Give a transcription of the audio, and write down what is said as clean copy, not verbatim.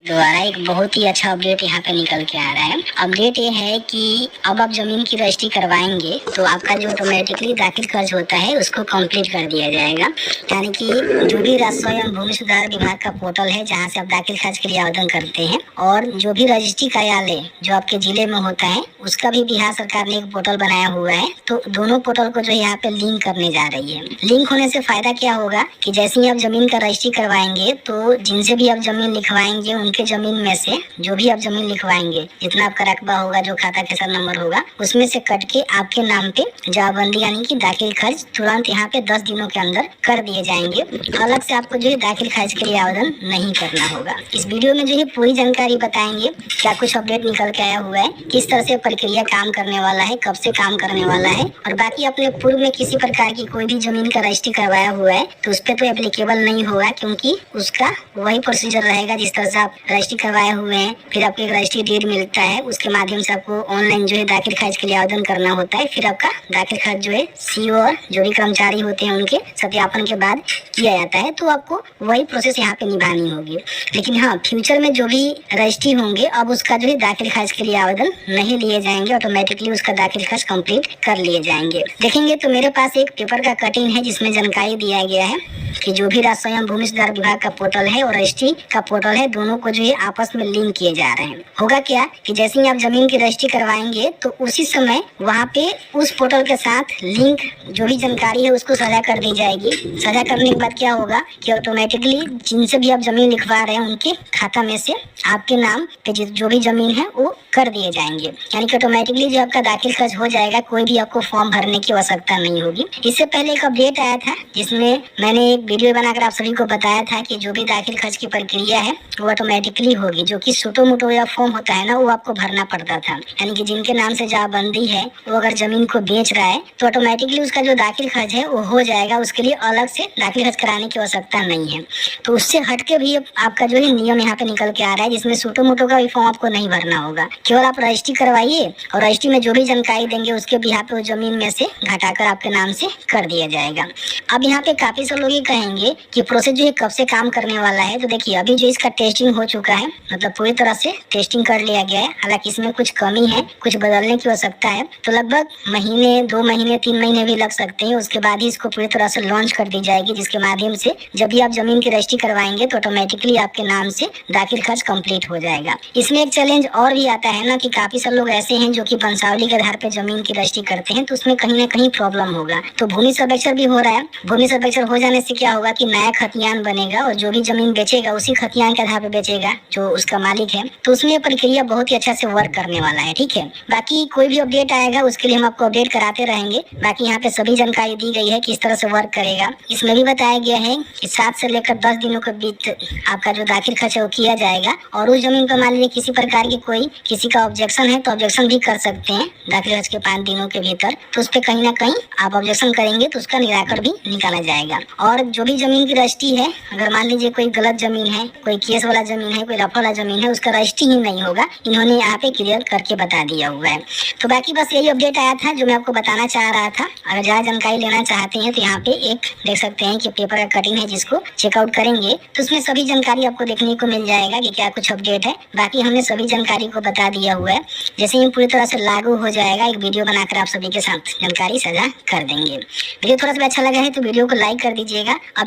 द्वारा एक बहुत ही अच्छा अपडेट यहाँ पे निकल के आ रहा है। अपडेट ये है कि अब आप जमीन की रजिस्ट्री करवाएंगे तो आपका जो ऑटोमेटिकली दाखिल खर्च होता है उसको कंप्लीट कर दिया जाएगा। यानी कि जो भी राजस्व एवं भूमि सुधार विभाग का पोर्टल है जहाँ से आप दाखिल खर्च के लिए आवेदन करते हैं, और जो भी रजिस्ट्री कार्यालय जो आपके जिले में होता है उसका भी बिहार सरकार ने एक पोर्टल बनाया हुआ है। तो दोनों पोर्टल को जो है यहाँ पे लिंक करने जा रही है। लिंक होने से फायदा क्या होगा कि जैसे ही आप जमीन का रजिस्ट्री करवाएंगे तो जिनसे भी आप जमीन लिखवाएंगे उनके जमीन में से जो भी आप जमीन लिखवाएंगे, जितना आपका रकबा होगा, जो खाता खेसर नंबर होगा, उसमें से कट के आपके नाम पे जमाबंदी यानी कि दाखिल खर्च तुरंत यहाँ पे 10 दिनों के अंदर कर दिए जाएंगे। अलग से आपको जो है दाखिल खर्च के लिए आवेदन नहीं करना होगा। इस वीडियो में जो है पूरी जानकारी बताएंगे, क्या कुछ अपडेट निकल के आया हुआ है, किस तरह से प्रक्रिया काम करने वाला है, कब से काम करने वाला है, और बाकी अपने पूर्व में किसी प्रकार की कोई भी जमीन का रजिस्ट्री करवाया हुआ है तो उस पर तो एप्लीकेबल नहीं होगा, क्योंकि उसका वही प्रोसीजर रहेगा जिस तरह से आप रजिस्ट्री करवाए हुए हैं। फिर आपको एक रजिस्ट्री डीड मिलता है, उसके माध्यम से आपको ऑनलाइन जो है दाखिल खर्च के लिए आवेदन करना होता है। फिर आपका दाखिल खर्च जो है सीओ और जो भी कर्मचारी होते हैं उनके सत्यापन के बाद किया जाता है। तो आपको वही प्रोसेस यहाँ पे निभानी होगी। लेकिन हाँ, फ्यूचर में जो भी रजिस्ट्री होंगे अब उसका जो है दाखिल खर्च के लिए आवेदन नहीं लिए जाएंगे, ऑटोमेटिकली उसका दाखिल खर्च कंप्लीट कर लिए जाएंगे। देखेंगे तो मेरे पास एक पेपर का कटिंग है जिसमें जानकारी दिया गया है कि जो भी राजस्व एवं भूमि सुधार विभाग का पोर्टल है और रजिस्ट्री का पोर्टल है, दोनों को जो है आपस में लिंक किए जा रहे हैं। होगा क्या कि जैसे ही आप जमीन की रजिस्ट्री करवाएंगे तो उसी समय वहाँ पे उस पोर्टल के साथ लिंक जो भी जानकारी है उसको साझा कर दी जाएगी। साझा करने के बाद क्या होगा कि ऑटोमेटिकली जिनसे भी आप जमीन लिखवा रहे हैं उनके खाता में से आपके नाम पे जो भी जमीन है वो कर दिए जाएंगे। यानी कि ऑटोमेटिकली जो आपका दाखिल खर्च हो जाएगा, कोई भी आपको फॉर्म भरने की आवश्यकता नहीं होगी। इससे पहले एक अपडेट आया था जिसमें मैंने एक वीडियो बनाकर आप सभी को बताया था कि जो भी दाखिल खर्च की प्रक्रिया है वो ऑटोमेटिकली होगी। जो कि छोटो मोटो या फॉर्म होता है ना, वो आपको भरना पड़ता था। यानी कि जिनके नाम से जमाबंदी है वो अगर जमीन को बेच रहा है तो ऑटोमेटिकली उसका जो दाखिल खर्च है वो हो जाएगा। उसके लिए अलग से दाखिल खर्च कराने की आवश्यकता नहीं है। तो उससे हटके भी आपका जो है नियम यहाँ पे निकल के आ रहा है, जिसमें छोटो मोटो का भी फॉर्म आपको नहीं भरना होगा। केवल आप रजिस्ट्री करवाइए और रजिस्ट्री में जो भी जानकारी देंगे उसके बिहार पे जमीन में से घटाकर आपके नाम से कर दिया जाएगा। अब यहाँ पे काफी सब लोग ये कहेंगे कि प्रोसेस जो है कब से काम करने वाला है। तो देखिए, अभी जो इसका टेस्टिंग हो चुका है, मतलब पूरी तरह से टेस्टिंग कर लिया गया है। हालांकि इसमें कुछ कमी है, कुछ बदलने की आवश्यकता है। तो लगभग महीने, 2 महीने, 3 महीने भी लग सकते हैं। उसके बाद ही इसको पूरी तरह से लॉन्च कर दी जाएगी, जिसके माध्यम से जब भी आप जमीन की रजिस्ट्री करवाएंगे तो ऑटोमेटिकली आपके नाम से दाखिल खर्च कंप्लीट हो जाएगा। इसमें एक चैलेंज और भी आता है ना कि काफी सारे लोग ऐसे हैं जो कि वंशावली के आधार पर जमीन की रजिस्ट्री करते हैं, तो उसमें कहीं ना कहीं प्रॉब्लम होगा। तो भूमि सर्वेक्षण भी हो रहा है। भूमि सर्वेक्षण हो जाने से क्या होगा कि नया खतियान बनेगा और जो भी जमीन बेचेगा उसी खतियान के आधार पर बेचेगा जो उसका मालिक है। तो उसमें प्रक्रिया बहुत ही अच्छा से वर्क करने वाला है। ठीक है, बाकी कोई भी अपडेट आएगा उसके लिए हम आपको अपडेट कराते रहेंगे। बाकी यहाँ पे सभी जानकारी दी गई है किस तरह से वर्क करेगा। इसमें भी बताया गया है कि 7 से लेकर 10 दिनों के बीच आपका जो दाखिल खर्च है वो किया जाएगा। और उस जमीन पर मान लीजिए किसी प्रकार की कोई किसी का ऑब्जेक्शन है तो ऑब्जेक्शन भी कर सकते हैं दाखिल खर्च के 5 दिनों के भीतर। तो उस पर कहीं ना कहीं आप ऑब्जेक्शन करेंगे तो उसका निराकरण भी निकाला जाएगा। और जो भी जमीन की रजिस्ट्री है, अगर मान लीजिए कोई गलत जमीन है, कोई केस वाला जमीन है, कोई रफा वाला जमीन है, उसका रजिस्ट्री ही नहीं होगा। इन्होंने यहाँ पे क्लियर करके बता दिया हुआ है। तो बाकी बस यही अपडेट आया था जो मैं आपको बताना चाह रहा था। अगर ज़्यादा जानकारी लेना चाहते हैं तो यहाँ पे एक देख सकते हैं कि पेपर का कटिंग है, जिसको चेकआउट करेंगे तो उसमें सभी जानकारी आपको देखने को मिल जाएगा कि क्या कुछ अपडेट है। बाकी हमने सभी जानकारी को बता दिया हुआ है। जैसे ही पूरी तरह से लागू हो जाएगा एक वीडियो बनाकर आप सभी के साथ जानकारी साझा कर देंगे। वीडियो थोड़ा सा अच्छा लगा है तो वीडियो को लाइक कर दीजिएगा। अब